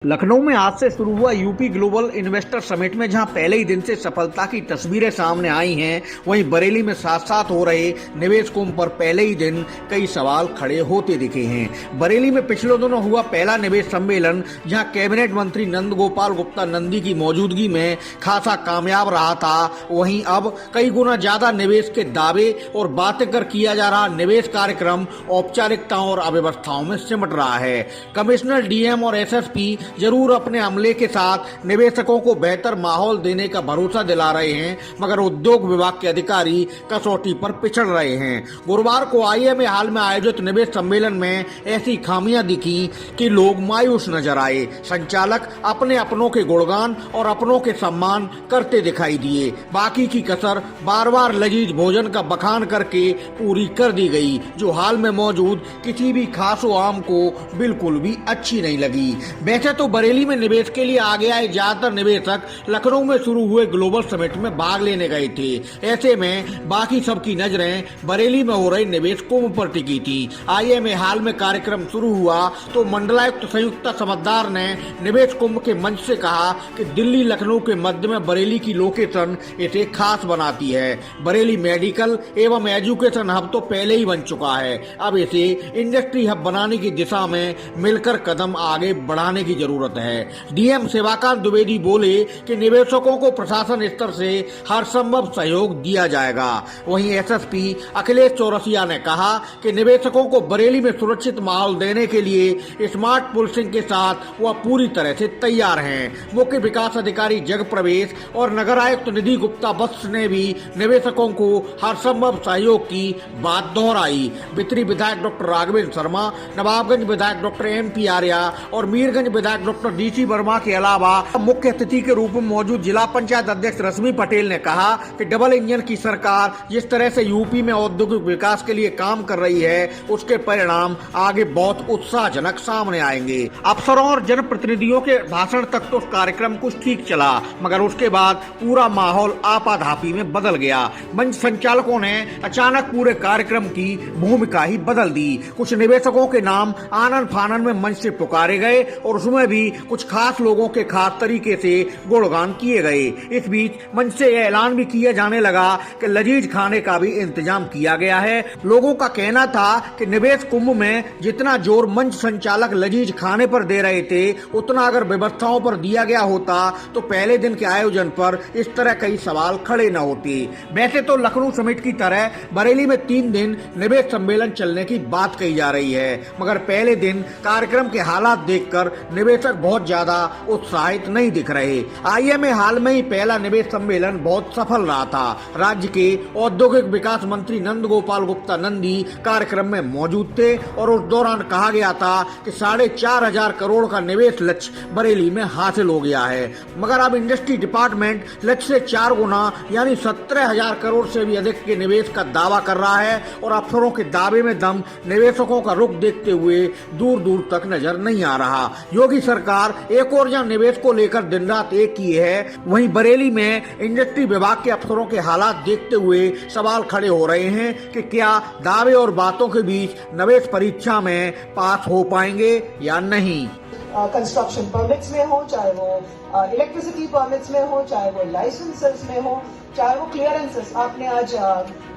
लखनऊ में आज से शुरू हुआ यूपी ग्लोबल इन्वेस्टर समिट में जहां पहले ही दिन से सफलता की तस्वीरें सामने आई हैं, वहीं बरेली में साथ साथ हो रहे निवेश कुंभ पर पहले ही दिन कई सवाल खड़े होते दिखे हैं। बरेली में पिछले दिनों हुआ पहला निवेश सम्मेलन, जहां कैबिनेट मंत्री नंद गोपाल गुप्ता नंदी की मौजूदगी में खासा कामयाब रहा था। वहीं अब कई गुना ज्यादा निवेश के दावे और बातें कर किया जा रहा निवेश कार्यक्रम औपचारिकताओं और अव्यवस्थाओं में सिमट रहा है। कमिश्नर डीएम और एसएसपी जरूर अपने अमले के साथ निवेशकों को बेहतर माहौल देने का भरोसा दिला रहे हैं, मगर उद्योग विभाग के अधिकारी कसौटी पर पिछड़ रहे हैं। गुरुवार को आईएमए हाल में आयोजित निवेश सम्मेलन में ऐसी खामियां दिखी कि लोग मायूस नजर आए। संचालक अपने अपनों के गुणगान और अपनों के सम्मान करते दिखाई दिए, बाकी की कसर बार बार लजीज भोजन का बखान करके पूरी कर दी गई, जो हाल में मौजूद किसी भी खासो आम को बिल्कुल भी अच्छी नहीं लगी। वैसे तो बरेली में निवेश के लिए आगे आए ज्यादातर निवेशक लखनऊ में शुरू हुए ग्लोबल समिट में भाग लेने गए थे। ऐसे में बाकी सबकी नजरें बरेली में हो रहे निवेश कुंभ पर टिकी थी। आईएमए हाल में कार्यक्रम शुरू हुआ तो मंडलायुक्त संयुक्ता समझदार ने निवेश कुंभ के मंच से कहा कि दिल्ली लखनऊ के मध्य में बरेली की लोकेशन इसे खास बनाती है। बरेली मेडिकल एवं एजुकेशन हब तो पहले ही बन चुका है, अब इसे इंडस्ट्री हब बनाने की दिशा में मिलकर कदम आगे बढ़ाने की जरूरत है। डीएम सेवाकांत द्विवेदी बोले कि निवेशकों को प्रशासन स्तर से हर संभव सहयोग दिया जाएगा। वहीं एसएसपी अखिलेश चौरसिया ने कहा कि निवेशकों को बरेली में सुरक्षित माहौल देने के लिए स्मार्ट पुलिसिंग के साथ वह पूरी तरह से तैयार हैं। मुख्य विकास अधिकारी जग प्रवेश और नगर आयुक्त निधि गुप्ता वत्स ने भी निवेशकों को हर संभव सहयोग की बात दोहराई। बित्री विधायक डॉक्टर राघवेंद्र शर्मा, नवाबगंज विधायक डॉक्टर एमपी आर्या और मीरगंज विधायक डॉक्टर डीसी वर्मा के अलावा मुख्य अतिथि के रूप में मौजूद जिला पंचायत अध्यक्ष रश्मि पटेल ने कहा कि डबल इंजन की सरकार जिस तरह से यूपी में औद्योगिक विकास के लिए काम कर रही है, उसके परिणाम आगे बहुत उत्साहजनक सामने आएंगे। अफसरों और जनप्रतिनिधियों के भाषण तक तो कार्यक्रम कुछ ठीक चला, मगर उसके बाद पूरा माहौल आपाधापी में बदल गया। मंच संचालकों ने अचानक पूरे कार्यक्रम की भूमिका ही बदल दी। कुछ निवेशकों के नाम आनन फानन में मंच से पुकारे गए और उसमें भी कुछ खास लोगों के खास तरीके से गुणगान किए गए। इस बीच मंच से यह ऐलान भी किया जाने लगा कि लजीज खाने का भी इंतजाम किया गया है। लोगों का कहना था कि निवेश कुंभ में जितना जोर मंच संचालक लजीज खाने पर दे रहे थे, उतना अगर व्यवस्थाओं पर दिया गया होता तो पहले दिन के आयोजन पर इस तरह कई सवाल खड़े न होते। वैसे तो लखनऊ समिट की तरह बरेली में 3 दिन निवेश सम्मेलन चलने की बात कही जा रही है, मगर पहले दिन कार्यक्रम के हालात देखकर निवेशक बहुत ज्यादा उत्साहित नहीं दिख रहे। आईएमए हाल में ही पहला निवेश सम्मेलन बहुत सफल रहा था। राज्य के औद्योगिक विकास मंत्री नंद गोपाल गुप्ता नंदी कार्यक्रम में मौजूद थे और उस दौरान कहा गया था कि 4,500 करोड़ का निवेश लक्ष्य बरेली में हासिल हो गया है, मगर अब इंडस्ट्री डिपार्टमेंट लक्ष्य से 4 गुना यानी 17,000 करोड़ से भी अधिक के निवेश का दावा कर रहा है और अफसरों के दावे में दम निवेशकों का रुख देखते हुए दूर दूर तक नजर नहीं आ रहा। योगी सरकार एक और जहां निवेश को लेकर दिन रात एक की है, वहीं बरेली में इंडस्ट्री विभाग के अफसरों के हालात देखते हुए सवाल खड़े हो रहे हैं कि क्या दावे और बातों के बीच निवेश परीक्षा में पास हो पाएंगे या नहीं। कंस्ट्रक्शन परमिट्स में हो, चाहे वो इलेक्ट्रिसिटी परमिट्स में हो, चाहे वो लाइसेंसेस में हो, चाहे वो क्लियरेंसेस। आपने आज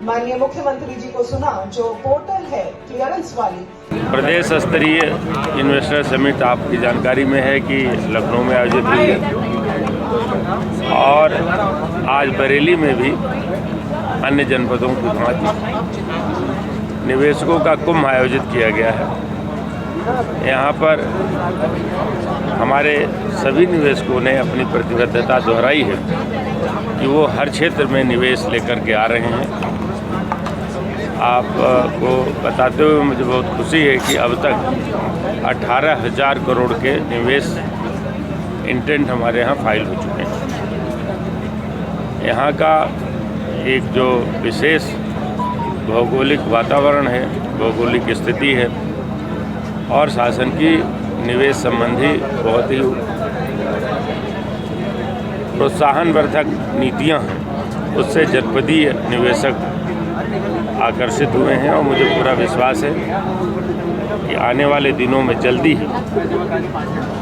माननीय मुख्यमंत्री जी को सुना, जो पोर्टल है क्लियरेंस वाली। प्रदेश स्तरीय इन्वेस्टर समिट आपकी जानकारी में है कि लखनऊ में आयोजित हुई है और आज बरेली में भी अन्य जनपदों की भांति निवेशकों का कुंभ आयोजित किया गया है। यहाँ पर हमारे सभी निवेशकों ने अपनी प्रतिबद्धता दोहराई है कि वो हर क्षेत्र में निवेश लेकर के आ रहे हैं। आपको बताते हुए मुझे बहुत खुशी है कि अब तक 18,000 करोड़ के निवेश इंटेंट हमारे यहाँ फाइल हो चुके हैं। यहाँ का एक जो विशेष भौगोलिक वातावरण है, भौगोलिक स्थिति है और शासन की निवेश संबंधी बहुत ही प्रोत्साहनवर्धक नीतियाँ हैं, उससे जनपदीय निवेशक आकर्षित हुए हैं और मुझे पूरा विश्वास है कि आने वाले दिनों में जल्दी ही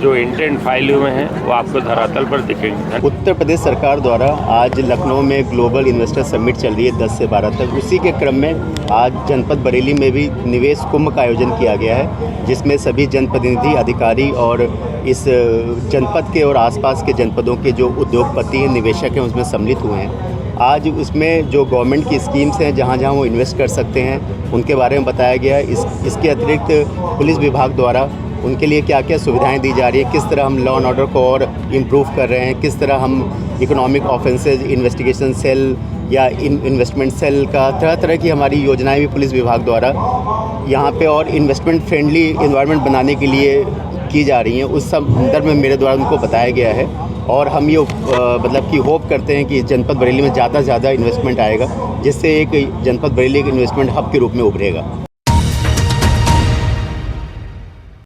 जो इंटेंट फाइल हुए हैं वो आपको धरातल पर दिखेंगे। उत्तर प्रदेश सरकार द्वारा आज लखनऊ में ग्लोबल इन्वेस्टर समिट चल रही है 10 से 12 तक। उसी के क्रम में आज जनपद बरेली में भी निवेश कुंभ का आयोजन किया गया है, जिसमें सभी जनप्रतिनिधि, अधिकारी और इस जनपद के और आसपास के जनपदों के जो उद्योगपति हैं, निवेशक हैं, उसमें सम्मिलित हुए हैं। आज उसमें जो गवर्नमेंट की स्कीम्स हैं, जहाँ जहाँ वो इन्वेस्ट कर सकते हैं, उनके बारे में बताया गया है। इसके अतिरिक्त पुलिस विभाग द्वारा उनके लिए क्या क्या सुविधाएं दी जा रही है, किस तरह हम लॉ एंड ऑर्डर को और इम्प्रूव कर रहे हैं, किस तरह हम इकोनॉमिक ऑफेंसेज इन्वेस्टिगेशन सेल या इन्वेस्टमेंट सेल का तरह तरह की हमारी योजनाएं भी पुलिस विभाग द्वारा यहाँ पे और इन्वेस्टमेंट फ्रेंडली इन्वायरमेंट बनाने के लिए की जा रही हैं। उस संदर्भ में मेरे द्वारा उनको बताया गया है और हम ये मतलब कि होप करते हैं कि जनपद बरेली में ज़्यादा से ज़्यादा इन्वेस्टमेंट आएगा, जिससे एक जनपद बरेली एक इन्वेस्टमेंट हब के रूप में उभरेगा।